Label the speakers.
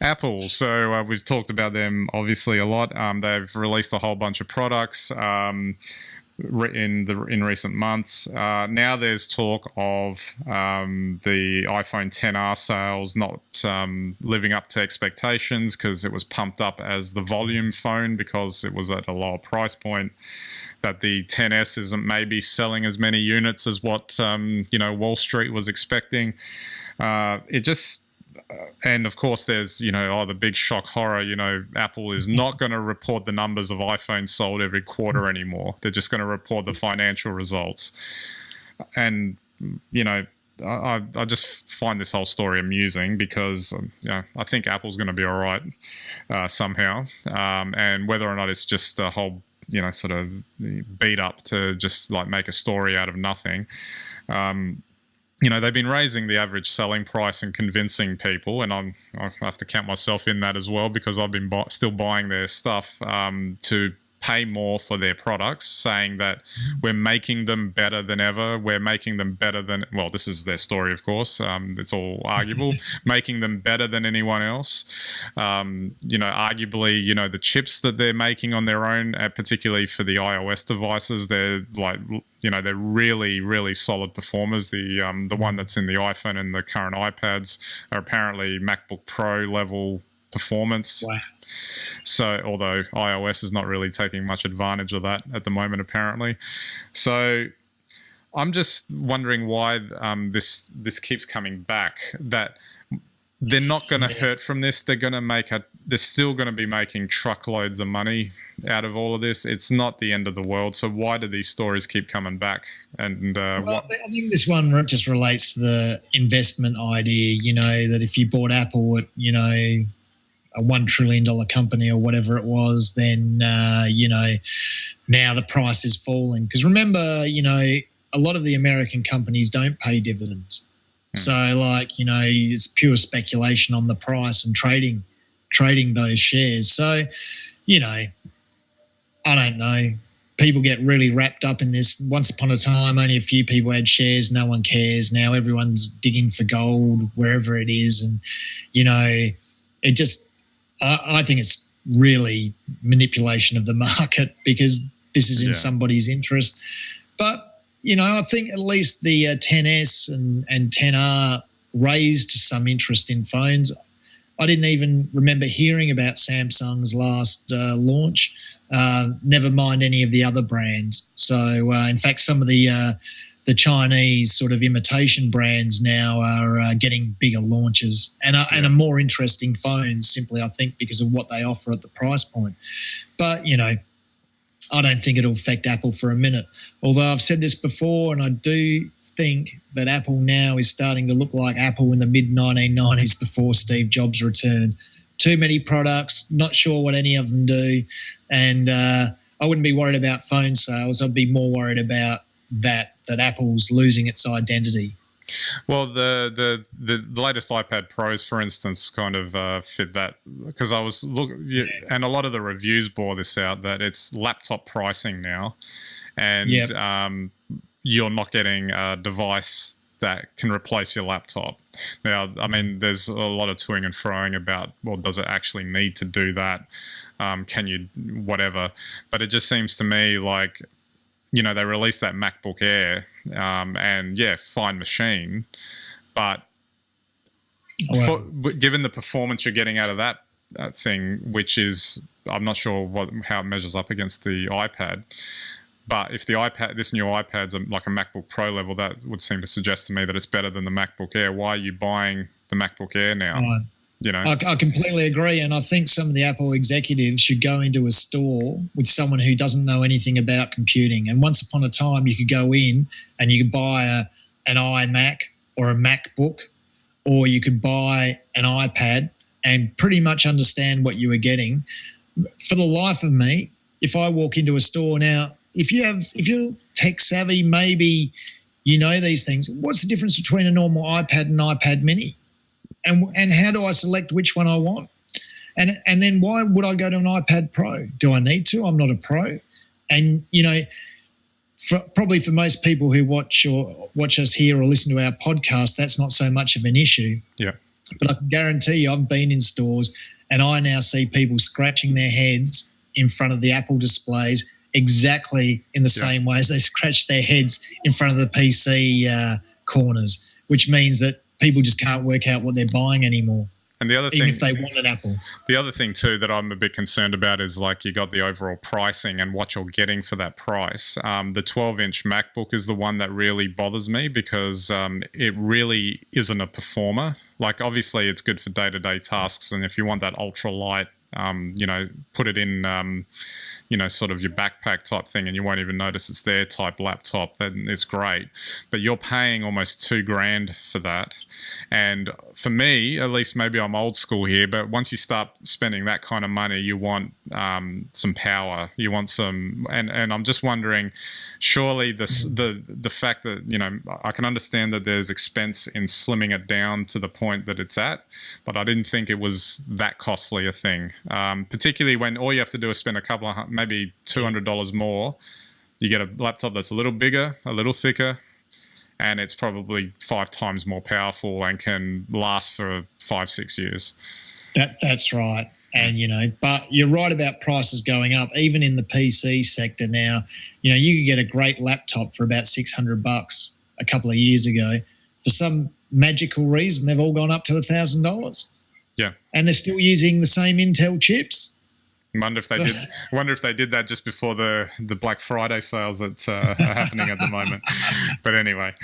Speaker 1: Apple. So we've talked about them obviously a lot. They've released a whole bunch of products in recent months. Now there's talk of the iPhone XR sales not living up to expectations because it was pumped up as the volume phone because it was at a lower price point. That the XS isn't maybe selling as many units as what Wall Street was expecting. It just and of course there's the big shock horror, Apple is not going to report the numbers of iPhones sold every quarter anymore. They're just going to report the financial results. And I just find this whole story amusing because I think Apple's going to be all right somehow, and whether or not it's just a whole sort of beat up to just like make a story out of nothing. They've been raising the average selling price and convincing people, and I have to count myself in that as well because I've been still buying their stuff to pay more for their products, saying that we're making them better than ever. We're making them better than, well, this is their story, of course. It's all arguable, making them better than anyone else. Arguably, the chips that they're making on their own, particularly for the iOS devices, they're like, they're really, really solid performers. The one that's in the iPhone and the current iPads are apparently MacBook Pro level performance.
Speaker 2: Wow.
Speaker 1: So, although iOS is not really taking much advantage of that at the moment, apparently. So, I'm just wondering why this keeps coming back. That they're not going to hurt from this. They're going to they're still going to be making truckloads of money out of all of this. It's not the end of the world. So why do these stories keep coming back? And
Speaker 2: I think this one just relates to the investment idea. That if you bought Apple at a $1 trillion company or whatever it was, then now the price is falling. Because remember, a lot of the American companies don't pay dividends. So, it's pure speculation on the price and trading those shares. So, I don't know. People get really wrapped up in this. Once upon a time, only a few people had shares. No one cares. Now everyone's digging for gold wherever it is. And, it just, I think it's really manipulation of the market because this is in somebody's interest. But, I think at least the XS and XR raised some interest in phones. I didn't even remember hearing about Samsung's last launch, never mind any of the other brands. So, in fact, some of the Chinese sort of imitation brands now are getting bigger launches and are more interesting phones simply, I think, because of what they offer at the price point. But, I don't think it'll affect Apple for a minute. Although I've said this before, and I do think that Apple now is starting to look like Apple in the mid-1990s before Steve Jobs returned. Too many products, not sure what any of them do. And I wouldn't be worried about phone sales. I'd be more worried about that Apple's losing its identity.
Speaker 1: Well, the latest iPad Pros, for instance, kind of fit that because I was and a lot of the reviews bore this out that it's laptop pricing now, and you're not getting a device that can replace your laptop. Now, I mean, there's a lot of toing and froing about, well, does it actually need to do that? Can you whatever? But it just seems to me like, they released that MacBook Air, and fine machine, but given the performance you're getting out of that thing, which is, I'm not sure how it measures up against the iPad, but if this new iPad's like a MacBook Pro level, that would seem to suggest to me that it's better than the MacBook Air. Why are you buying the MacBook Air now?
Speaker 2: I completely agree, and I think some of the Apple executives should go into a store with someone who doesn't know anything about computing. And once upon a time, you could go in and you could buy an iMac or a MacBook, or you could buy an iPad and pretty much understand what you were getting. For the life of me, if I walk into a store now, if you're tech savvy, maybe you know these things. What's the difference between a normal iPad and iPad Mini? And how do I select which one I want? And then why would I go to an iPad Pro? Do I need to? I'm not a pro. And, probably for most people who watch us here or listen to our podcast, that's not so much of an issue.
Speaker 1: Yeah.
Speaker 2: But I can guarantee you, I've been in stores and I now see people scratching their heads in front of the Apple displays exactly in the same way as they scratch their heads in front of the PC corners, which means that people just can't work out what they're buying anymore.
Speaker 1: And the other
Speaker 2: even
Speaker 1: thing,
Speaker 2: if they want an Apple.
Speaker 1: The other thing too that I'm a bit concerned about is like you got the overall pricing and what you're getting for that price. The 12-inch MacBook is the one that really bothers me because it really isn't a performer. Like obviously it's good for day-to-day tasks, and if you want that ultra light, put it in, sort of your backpack type thing and you won't even notice it's there type laptop, then it's great. But you're paying almost $2,000 for that. And for me, at least maybe I'm old school here, but once you start spending that kind of money, you want some power. You want some, and I'm just wondering, surely the fact that, I can understand that there's expense in slimming it down to the point that it's at, but I didn't think it was that costly a thing. Particularly when all you have to do is spend maybe $200 more. You get a laptop that's a little bigger, a little thicker, and it's probably 5 times more powerful and can last for 5-6 years.
Speaker 2: That's right. And, but you're right about prices going up. Even in the PC sector now, you could get a great laptop for about $600 a couple of years ago. For some magical reason, they've all gone up to $1,000.
Speaker 1: Yeah.
Speaker 2: And they're still using the same Intel chips.
Speaker 1: I wonder if they did that just before the Black Friday sales that are happening at the moment. But anyway.